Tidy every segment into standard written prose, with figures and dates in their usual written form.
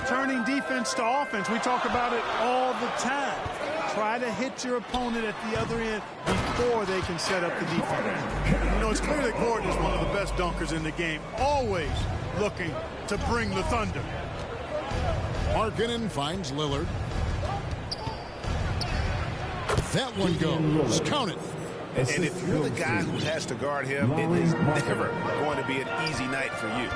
turning defense to offense. We talk about it all the time. Try to hit your opponent at the other end before they can set up the defense. You know, it's clear that Gordon is one of the best dunkers in the game, always looking to bring the thunder. Markkanen finds Lillard. That one goes. Count it. And if you're the guy who has to guard him, it is never going to be an easy night for you.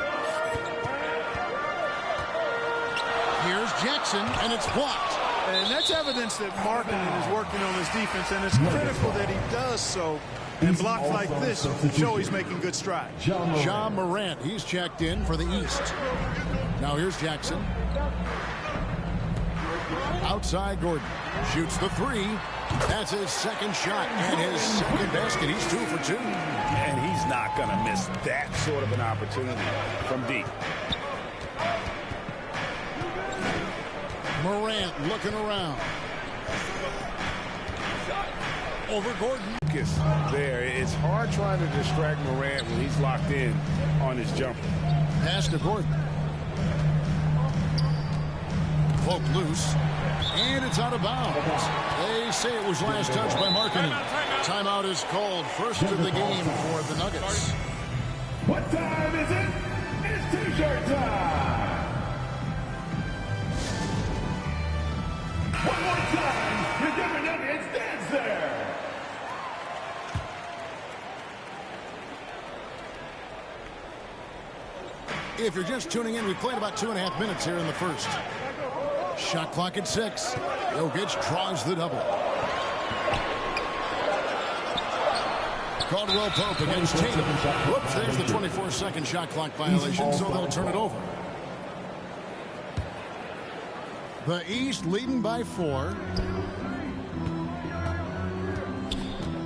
Here's Jackson, and it's blocked. And that's evidence that Markkanen is working on his defense, and it's critical that he does so. And blocks like this show he's making good strides. Ja Morant, he's checked in for the East. Now here's Jackson. Outside Gordon. Shoots the three. That's his second shot and his second basket. He's 2 for 2. And he's not going to miss that sort of an opportunity from deep. Morant looking around. Over Gordon. There, it's hard trying to distract Morant when he's locked in on his jumper. Pass to Gordon. Poke loose. And it's out of bounds. They say it was last touched by Markkanen. Timeout is called. First of the game for the Nuggets. What time is it? It's T-shirt time. One more time. Your Denver Nuggets dance there. If you're just tuning in, we played about 2.5 minutes here in the first. Shot clock at 6. Jokic draws the double. Caldwell Pope against Tatum. Whoops, there's the 24-second shot clock violation, so they'll turn it over. The East leading by 4.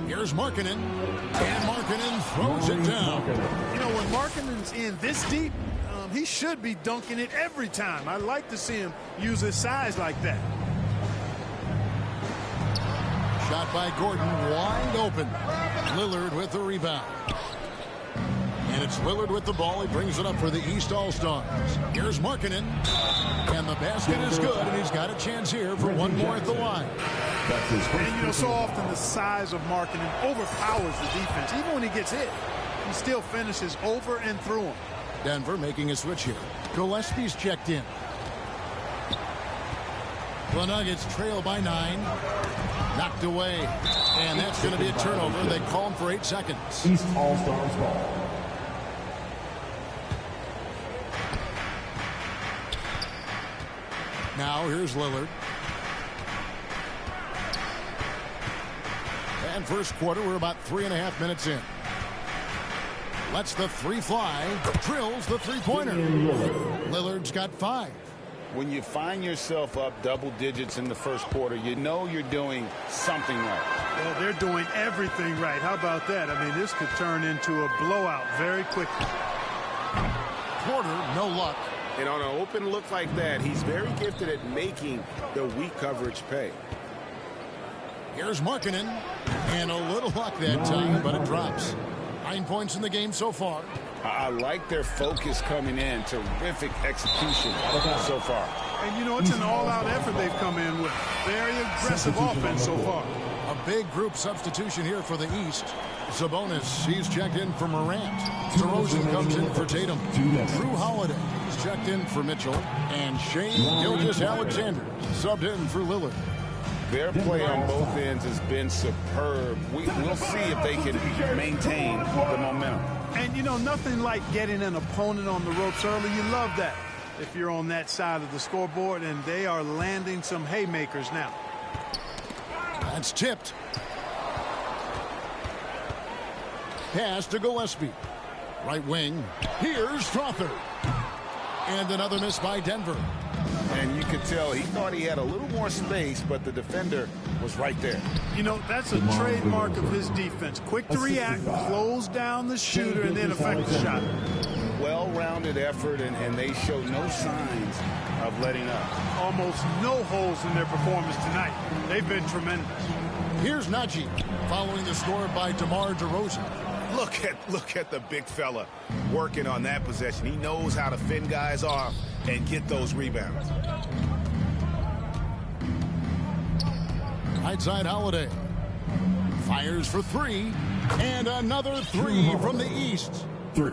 Here's Markkanen. And Markkanen throws it down. You know, when Markkanen's in this deep, he should be dunking it every time. I like to see him use his size like that. Shot by Gordon, wide open. Lillard with the rebound. And it's Lillard with the ball. He brings it up for the East All-Stars. Here's Markkanen. And the basket is good, and he's got a chance here for one more at the line. And, you know, so often the size of Markkanen overpowers the defense. Even when he gets hit, he still finishes over and through him. Denver making a switch here. Gillespie's checked in. The Nuggets trail by 9. Knocked away. And that's going to be a turnover. They call him for 8 seconds. East All-Stars ball. Now here's Lillard. And first quarter, we're about 3.5 minutes in. Lets the three fly. Drills the three-pointer. Lillard's got 5. When you find yourself up double digits in the first quarter, you know you're doing something right. Well, they're doing everything right. How about that? I mean, this could turn into a blowout very quickly. Porter, no luck. And on an open look like that, he's very gifted at making the weak coverage pay. Here's Markkanen. And a little luck that time, but it drops. 9 points in the game so far. I like their focus coming in. Terrific execution so far. And, you know, it's an all-out effort they've come in with. Very aggressive offense so far. A big group substitution here for the East. Sabonis, he's checked in for Morant. DeRozan comes in for Tatum. Drew Holiday, he's checked in for Mitchell. And Shane Gilgeous-Alexander subbed in for Lillard. Their play on both ends has been superb. We'll see if they can maintain the momentum. And, you know, nothing like getting an opponent on the ropes early. You love that if you're on that side of the scoreboard, and they are landing some haymakers now. That's tipped. Pass to Gillespie. Right wing. Here's Strother. And another miss by Denver. And you could tell he thought he had a little more space, but the defender was right there. You know, that's a trademark of his defense. Quick to react, close down the shooter, and then affect the shot. Well-rounded effort, and they show no signs of letting up. Almost no holes in their performance tonight. They've been tremendous. Here's Najee, following the score by DeMar DeRozan. Look at the big fella working on that possession. He knows how to fend guys off and get those rebounds. Right side, Holiday. Fires for three. And another three from the East. 3.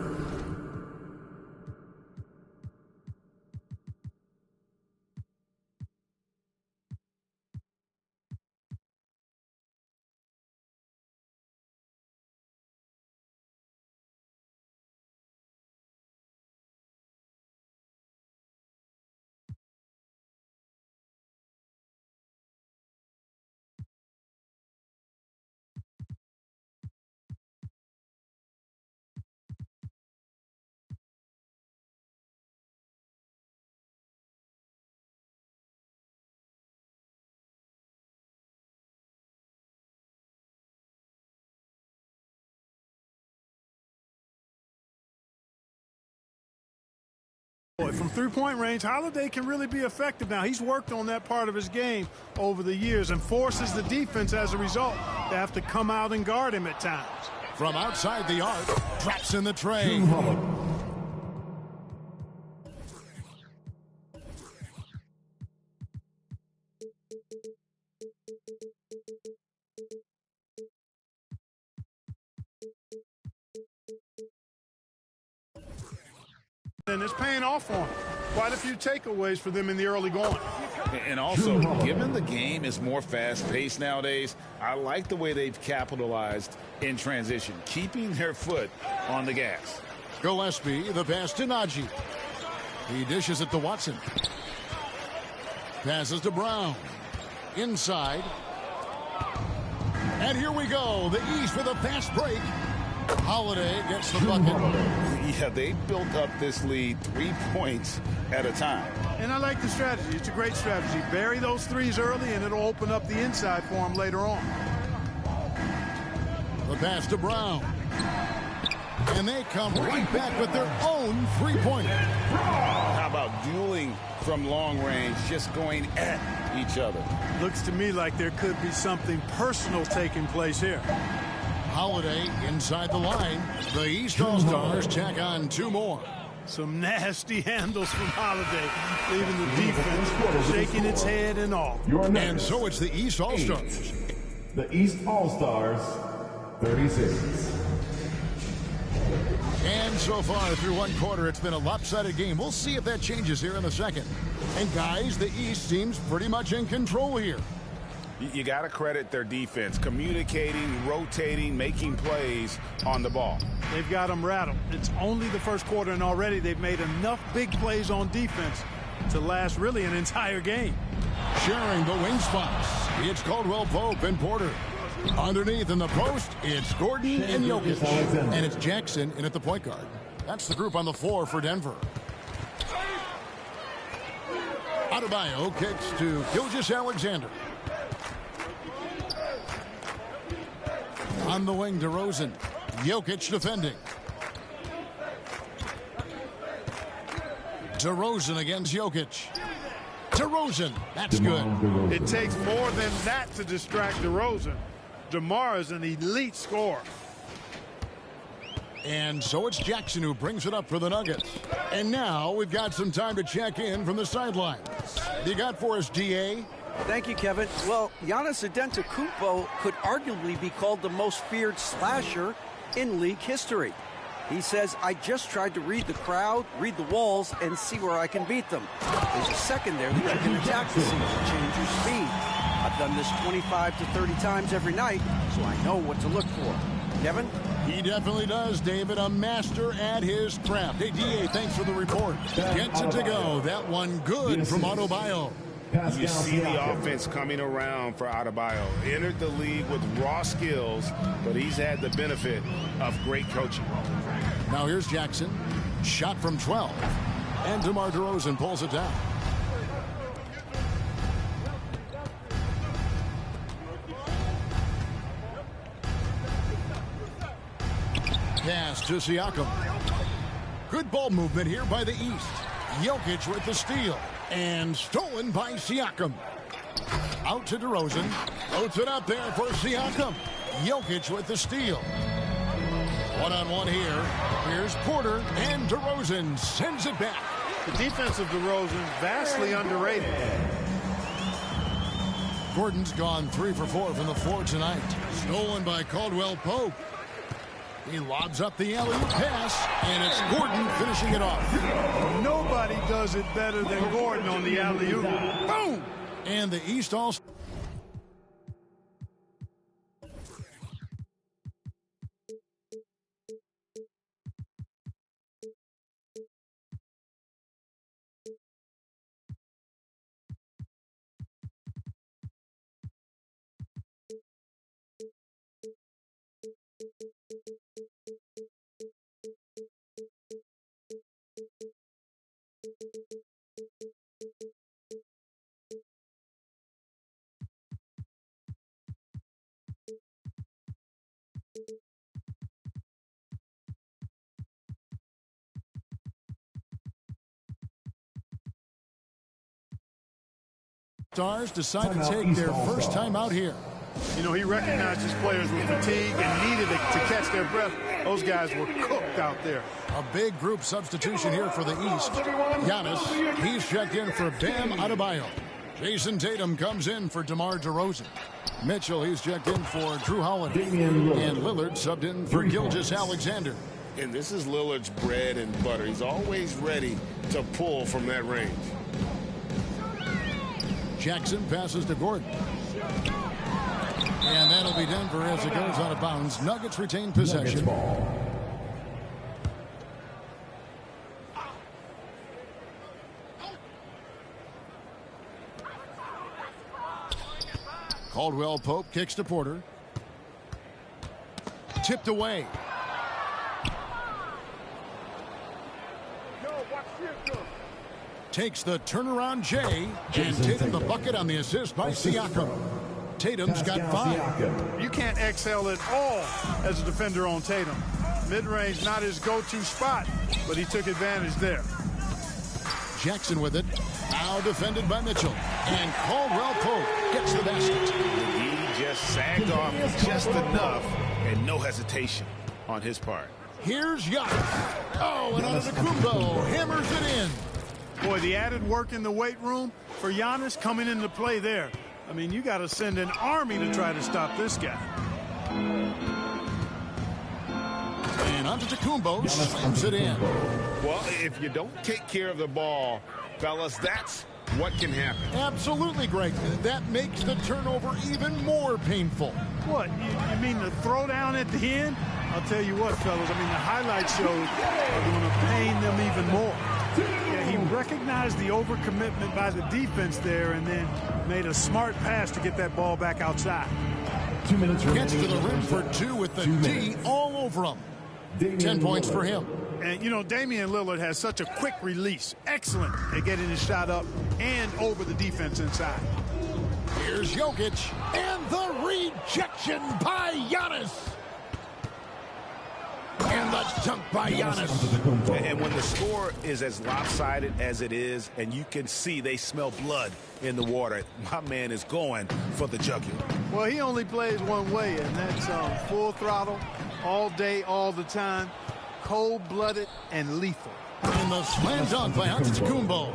From three-point range, Holiday can really be effective now. He's worked on that part of his game over the years and forces the defense as a result to have to come out and guard him at times. From outside the arc, drops in the tray. And it's paying off for him. Quite a few takeaways for them in the early going. And also, given the game is more fast-paced nowadays, I like the way they've capitalized in transition, keeping their foot on the gas. Gillespie, the pass to Najee. He dishes it to Watson. Passes to Brown. Inside. And here we go. The East with a fast break. Holiday gets the bucket. Yeah, they built up this lead 3 points at a time. And I like the strategy. It's a great strategy. Bury those threes early, and it'll open up the inside for him later on. The pass to Brown. And they come right back with their own three-pointer. How about dueling from long range, just going at each other? Looks to me like there could be something personal taking place here. Holiday inside the line. The East All-Stars tack on 2 more. Some nasty handles from Holiday, leaving the defense shaking its head and all. And so it's the East All-Stars. The East All-Stars, 36. And so far through one quarter, it's been a lopsided game. We'll see if that changes here in the second. And guys, the East seems pretty much in control here. You got to credit their defense, communicating, rotating, making plays on the ball. They've got them rattled. It's only the first quarter, and already they've made enough big plays on defense to last really an entire game. Sharing the wing spots, it's Caldwell Pope and Porter. Underneath in the post, it's Gordon and Jokic. And it's Jackson in at the point guard. That's the group on the floor for Denver. Adebayo kicks to Gilgeous-Alexander. On the wing, DeRozan. Jokic defending. DeRozan against Jokic. DeRozan, that's good. It takes more than that to distract DeRozan. DeMar is an elite scorer. And so it's Jackson who brings it up for the Nuggets. And now we've got some time to check in from the sidelines. You got for us, DA? Thank you, Kevin. Well, Giannis Antetokounmpo could arguably be called the most feared slasher in league history. He says, I just tried to read the crowd, read the walls, and see where I can beat them. There's a second there that you can attack the seam to change your speed. I've done this 25 to 30 times every night, so I know what to look for. Kevin? He definitely does, David. A master at his craft. Hey, DA, thanks for the report. Gets it to go. That one good from Adebayo. You see the offense coming around for Adebayo. Entered the league with raw skills, but he's had the benefit of great coaching. Now here's Jackson. Shot from 12. And DeMar DeRozan pulls it down. Pass to Siakam. Good ball movement here by the East. Jokic with the steal. And stolen by Siakam. Out to DeRozan. Floats it up there for Siakam. Jokic with the steal. One-on-one here. Here's Porter, and DeRozan sends it back. The defense of DeRozan, vastly underrated. Gordon's gone 3 for 4 from the floor tonight. Stolen by Caldwell Pope. He lobs up the alley-oop pass, and it's Gordon finishing it off. Nobody does it better than Gordon on the alley-oop. Boom! And the East All Stars decide to take their first time out here. You know, he recognized his players were fatigued and needed to catch their breath. Those guys were cooked out there. A big group substitution here for the East. Giannis, he's checked in for Bam Adebayo. Jason Tatum comes in for DeMar DeRozan. Mitchell, he's checked in for Drew Holiday. And Lillard subbed in for Gilgeous-Alexander. And this is Lillard's bread and butter. He's always ready to pull from that range. Jackson passes to Gordon. And that'll be Denver as it goes out of bounds. Nuggets retain possession. Caldwell Pope kicks to Porter. Tipped away. Takes the turnaround Jay, and Tatum the bucket on the assist by Siakam. Tatum's got 5. You can't exhale at all as a defender on Tatum. Mid-range, not his go-to spot, but he took advantage there. Jackson with it. Now defended by Mitchell. And Caldwell Pope gets the basket. He just sagged off just enough, and no hesitation on his part. Here's Giannis. Oh, and Antetokounmpo hammers it in. Boy, the added work in the weight room for Giannis coming into play there. I mean, you got to send an army to try to stop this guy. And Antetokounmpo slams it in. Well, if you don't take care of the ball, fellas, that's what can happen. Absolutely, Greg. That makes the turnover even more painful. What, you mean the throwdown at the end? I'll tell you what, fellas, I mean, the highlight shows are going to pain them even more. Yeah, he recognized the overcommitment by the defense there and then made a smart pass to get that ball back outside. 2 minutes remaining. Gets to the rim for 2 with the D all over him. 10 points for him. And, you know, Damian Lillard has such a quick release. Excellent at getting his shot up and over the defense inside. Here's Jokic. And the rejection by Giannis. And the dunk by Giannis. And when the score is as lopsided as it is, and you can see they smell blood in the water, my man is going for the jugular. Well, he only plays one way, and that's full throttle, all day, all the time, cold-blooded and lethal. And the slam dunk by Antetokounmpo.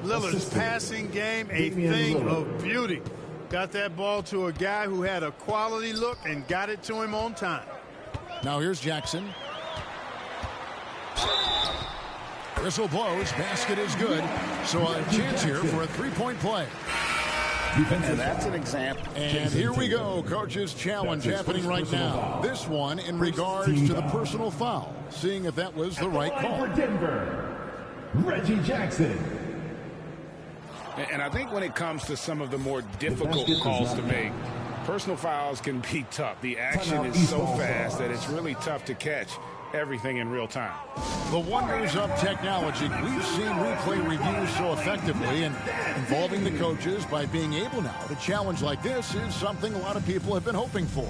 Lillard's passing game, a thing of beauty. Got that ball to a guy who had a quality look and got it to him on time. Now here's Jackson. Whistle blows. Basket is good. So a chance here for a three-point play. And that's an example. And here we go. Coach's challenge happening right now. This one in regards to the personal foul. Seeing if that was the right call. For Denver, Reggie Jackson. And I think when it comes to some of the more difficult calls to make, personal fouls can be tough. The action is so fast that it's really tough to catch everything in real time. The wonders of technology. We've seen replay reviews so effectively and involving the coaches by being able now to challenge like this is something a lot of people have been hoping for.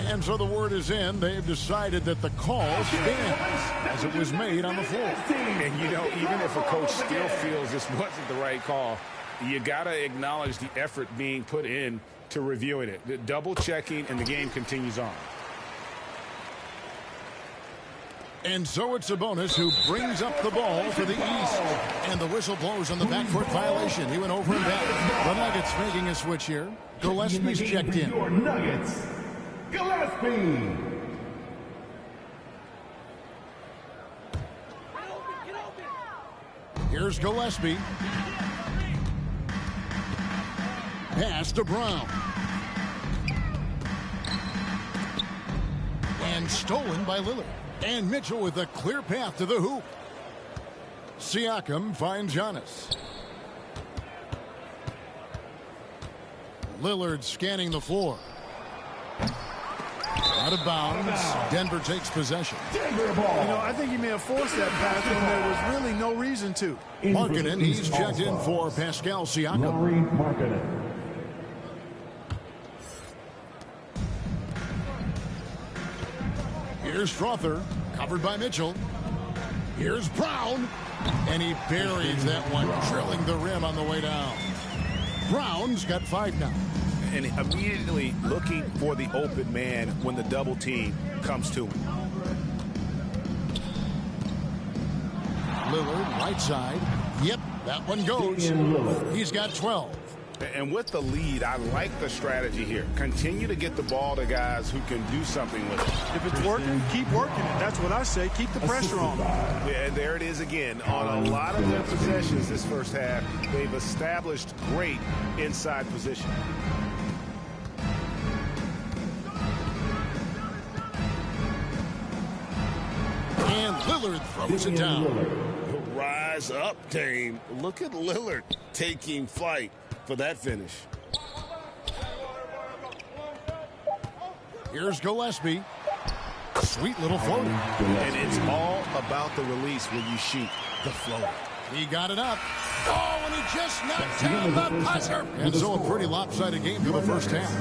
And so the word is in. They've decided that the call stands as it was made on the floor. And, you know, even if a coach still feels this wasn't the right call, you got to acknowledge the effort being put in to reviewing it. The double checking, and the game continues on. And so it's Sabonis who brings up the ball for the East. And the whistle blows on the backcourt violation. He went over and back. The Nuggets making a switch here. Gillespie's checked in. Your Nuggets, Gillespie. Here's Gillespie. Pass to Brown. And stolen by Lillard. And Mitchell with a clear path to the hoop. Siakam finds Giannis. Lillard scanning the floor. Out of bounds. Denver takes possession. Denver ball. I think he may have forced that pass when there was really no reason to. Markkanen, he's checked in for Pascal Siakam. Lauri Markkanen. Here's Strother, covered by Mitchell. Here's Brown, and he buries that one, drilling the rim on the way down. Brown's got 5 now. And immediately looking for the open man when the double team comes to him. Lillard, right side. Yep, that one goes. He's got 12. And with the lead, I like the strategy here. Continue to get the ball to guys who can do something with it. If it's working, keep working it. That's what I say. Keep the pressure on. Yeah, and there it is again. On a lot of their possessions this first half, they've established great inside position. And Lillard throws it down. Rise up, Dame. Look at Lillard taking flight for that finish. Here's Gillespie. Sweet little floater. And it's all about the release when you shoot the floater. He got it up. Oh, and he just knocked down the buzzer. And so a pretty lopsided game for the first half.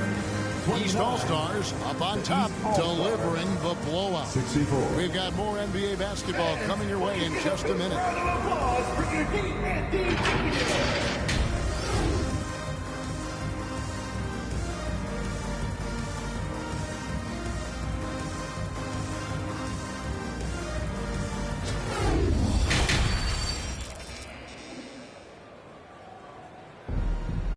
East All-Stars up on top, delivering the blowout. 64. We've got more NBA basketball coming your way in just a minute. Round of applause for your team and team champions.